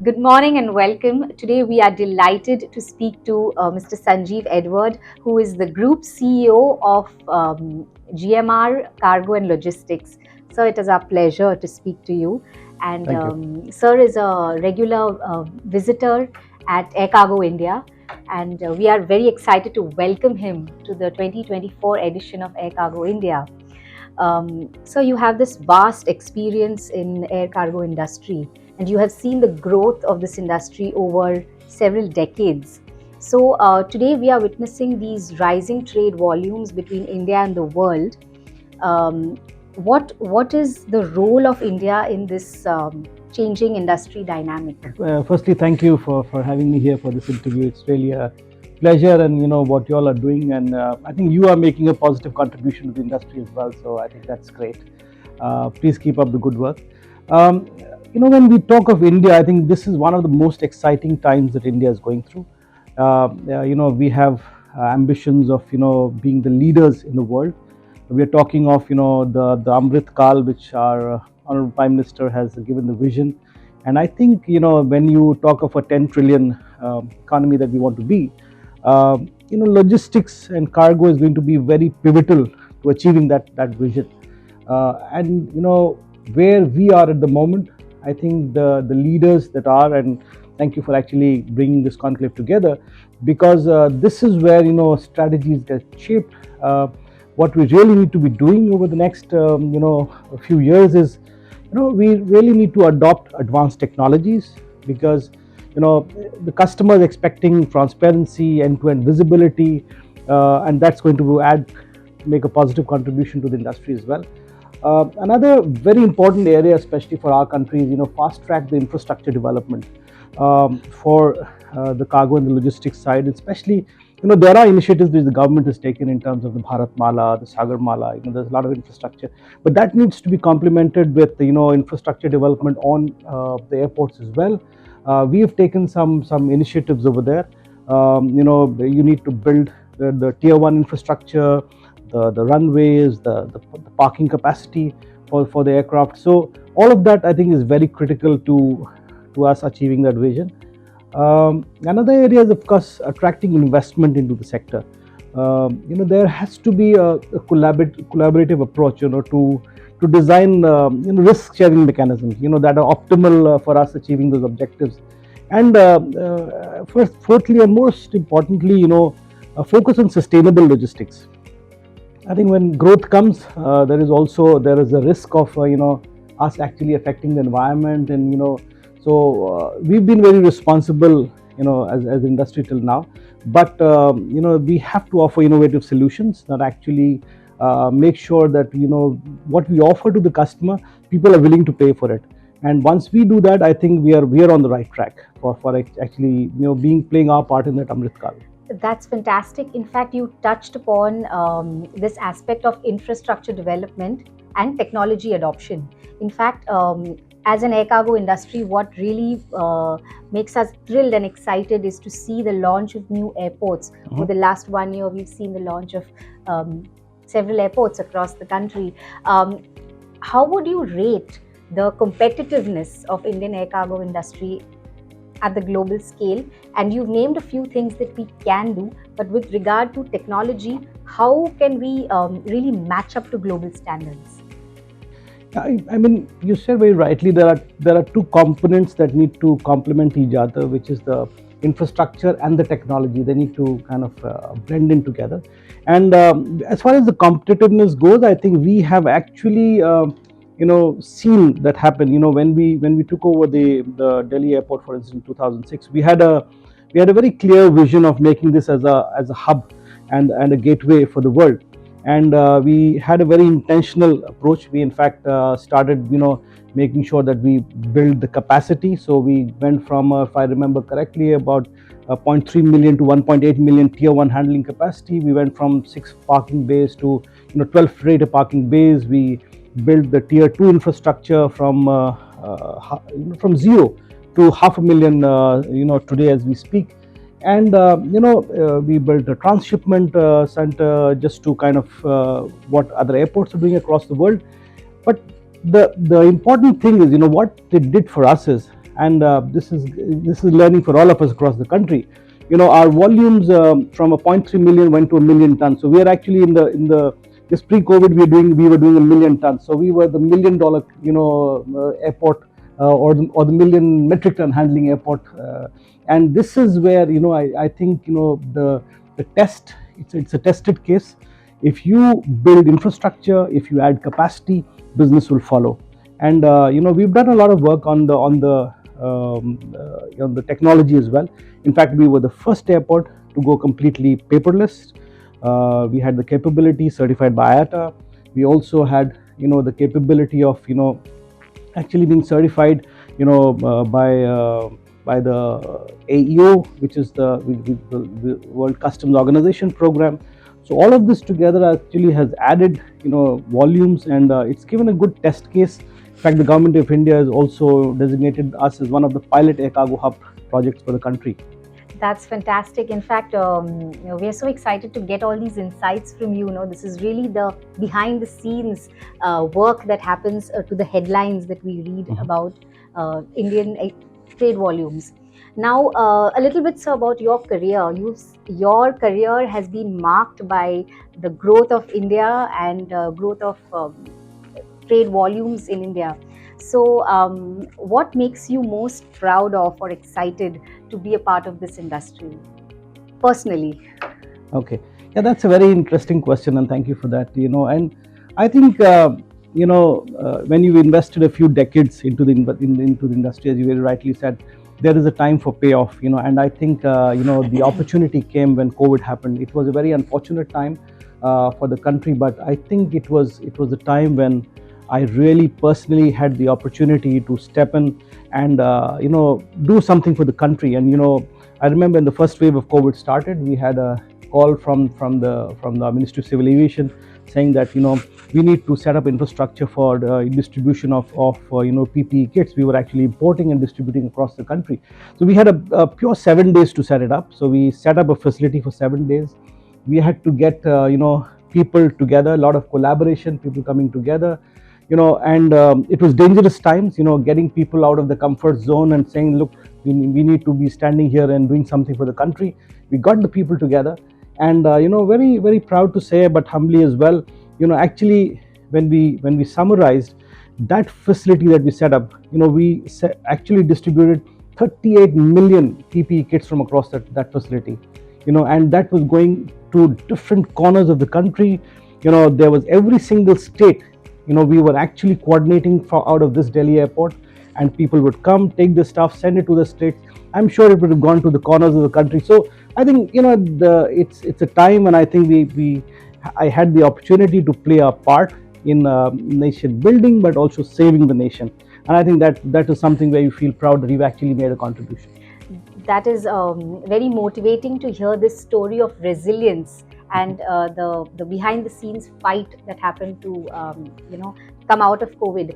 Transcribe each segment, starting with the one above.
Good morning and welcome. Today we are delighted to speak to Mr. Sanjiv Edward, who is the Group CEO of GMR Cargo and Logistics. Sir, it is our pleasure to speak to you. And Thank you. Sir is a regular visitor at Air Cargo India. And we are very excited to welcome him to the 2024 edition of Air Cargo India. So you have this vast experience in air cargo industry, and you have seen the growth of this industry over several decades. So today we are witnessing these rising trade volumes between India and the world. Um, what is the role of India in this changing industry dynamic? Firstly, thank you for having me here for this interview. It's really a pleasure, and what you all are doing, and I think you are making a positive contribution to the industry as well. So I think that's great. Please keep up the good work. Um, when we talk of India, I think this is one of the most exciting times that India is going through. We have ambitions of being the leaders in the world. We are talking of the Amrit Kal, which our honorable Prime Minister has given the vision. And I think when you talk of a 10 trillion economy that we want to be, logistics and cargo is going to be very pivotal to achieving that vision. And where we are at the moment, I think the leaders that are, and thank you for actually bringing this conclave together, because this is where strategies get shaped. What we really need to be doing over the next a few years is we really need to adopt advanced technologies, because the customer is expecting transparency, end-to-end visibility, and that's going to make a positive contribution to the industry as well. Another very important area, especially for our country, is fast track the infrastructure development for the cargo and the logistics side. Especially, there are initiatives which the government has taken in terms of the Bharat Mala, the Sagar Mala. There's a lot of infrastructure, but that needs to be complemented with infrastructure development on the airports as well. We have taken some initiatives over there. You need to build the tier one infrastructure, the runways, the parking capacity for the aircraft. So all of that, I think, is very critical to us achieving that vision. Another area is, of course, attracting investment into the sector. There has to be a collaborative approach, to design risk sharing mechanisms, that are optimal for us achieving those objectives. And fourthly, and most importantly, focus on sustainable logistics. I think when growth comes, there is a risk of us actually affecting the environment, and so we've been very responsible, as industry till now. But we have to offer innovative solutions that actually make sure that what we offer to the customer, people are willing to pay for it. And once we do that, I think we are on the right track for actually playing our part in that Amrit Kal. That's fantastic. In fact, you touched upon this aspect of infrastructure development and technology adoption. In fact, as an air cargo industry, what really makes us thrilled and excited is to see the launch of new airports. Over the last 1 year, we've seen the launch of several airports across the country. How would you rate the competitiveness of Indian air cargo industry at the global scale? And you've named a few things that we can do, but with regard to technology, how can we really match up to global standards? I mean, you said very rightly, there are two components that need to complement each other, which is the infrastructure and the technology. They need to kind of blend in together. And as far as the competitiveness goes, I think we have actually seen that happen. When we took over the Delhi airport, for instance, in 2006, we had a very clear vision of making this as a hub and a gateway for the world. And we had a very intentional approach. We in fact started making sure that we build the capacity. So we went from, if I remember correctly, about 0.3 million to 1.8 million tier 1 handling capacity. We went from 6 parking bays to 12 freighter parking bays. We built the tier 2 infrastructure from zero to 500,000 today as we speak. And we built a transshipment center just to kind of what other airports are doing across the world. But the important thing is, what it did for us is and this is learning for all of us across the country. Our volumes from a 0.3 million went to a million tons. So we are actually in the just pre-COVID we were doing a million tons. So we were the $1 million airport, or the million metric ton handling airport, and this is where I think the test, it's a tested case. If you build infrastructure, if you add capacity, business will follow. And we've done a lot of work on the technology as well. In fact, we were the first airport to go completely paperless. We had the capability certified by IATA. We also had the capability of actually being certified by the AEO, which is the World Customs Organization program. So all of this together actually has added volumes, and it's given a good test case. In fact, the government of India has also designated us as one of the pilot air cargo hub projects for the country. That's fantastic. In fact, we are so excited to get all these insights from you. This is really the behind the scenes work that happens to the headlines that we read about Indian trade volumes. Now, a little bit, sir, about your career. Your career has been marked by the growth of India and growth of trade volumes in India. So, what makes you most proud of or excited to be a part of this industry, personally? Okay, that's a very interesting question, and thank you for that. And I think when you've invested a few decades into the industry, as you very rightly said, there is a time for payoff. And I think the opportunity came when COVID happened. It was a very unfortunate time for the country, but I think it was a time when I really personally had the opportunity to step in and do something for the country. And I remember when the first wave of COVID started, we had a call from the Ministry of Civil Aviation saying that we need to set up infrastructure for distribution of PPE kits. We were actually importing and distributing across the country. So we had a pure 7 days to set it up. So we set up a facility for 7 days. We had to get people together, a lot of collaboration, people coming together. And it was dangerous times, getting people out of the comfort zone and saying, look, we need to be standing here and doing something for the country. We got the people together, and very, very proud to say, but humbly as well, actually when we summarized that facility that we set up, we actually distributed 38 million PPE kits from across that facility, and that was going to different corners of the country. There was every single state. We were actually coordinating out of this Delhi airport, and people would come, take the stuff, send it to the states. I'm sure it would have gone to the corners of the country. So I think it's a time when I think I had the opportunity to play a part in nation building, but also saving the nation. And I think that is something where you feel proud that you've actually made a contribution. That is very motivating to hear this story of resilience and the behind the scenes fight that happened to come out of COVID.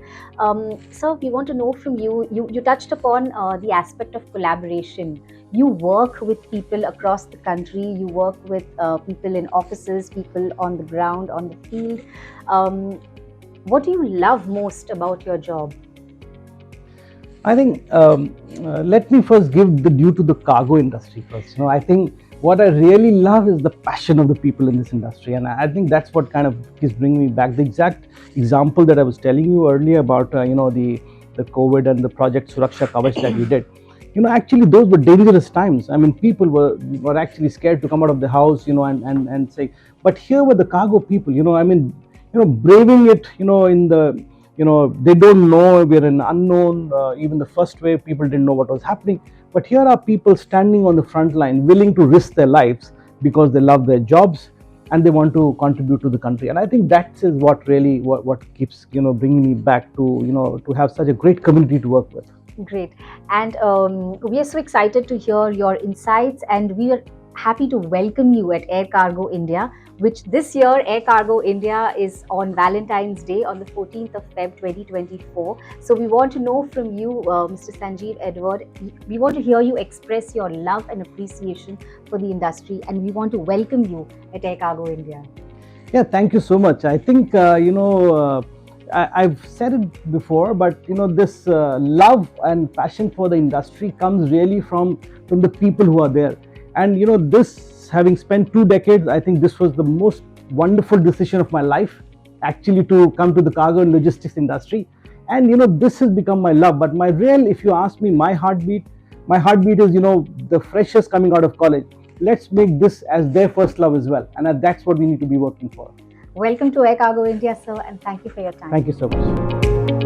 So we want to know from you, you touched upon the aspect of collaboration. You work with people across the country, you work with people in offices, people on the ground, on the field. What do you love most about your job? I think let me first give the due to the cargo industry first. I think what I really love is the passion of the people in this industry, and I think that's what kind of is bringing me back. The exact example that I was telling you earlier about the COVID and the project Suraksha Kavach that we did. Actually those were dangerous times. I mean, people were actually scared to come out of the house, and say. But here were the cargo people. Braving it. In the they don't know, we're in unknown. Even the first wave, people didn't know what was happening. But here are people standing on the front line, willing to risk their lives because they love their jobs and they want to contribute to the country. And I think that is what really what keeps bringing me back to to have such a great community to work with. Great. And we are so excited to hear your insights, and we are happy to welcome you at Air Cargo India, which this year Air Cargo India is on Valentine's Day on the 14th of Feb 2024. So we want to know from you, Mr. Sanjiv Edward, we want to hear you express your love and appreciation for the industry, and we want to welcome you at Air Cargo India. Yeah, thank you so much. I think I've said it before, but this love and passion for the industry comes really from the people who are there. And this, having spent 2 decades, I think this was the most wonderful decision of my life, actually, to come to the cargo and logistics industry. And this has become my love. But my real, if you ask me, my heartbeat is the freshers coming out of college. Let's make this as their first love as well, and that's what we need to be working for. Welcome to Air Cargo India, sir, and thank you for your time. Thank you so much.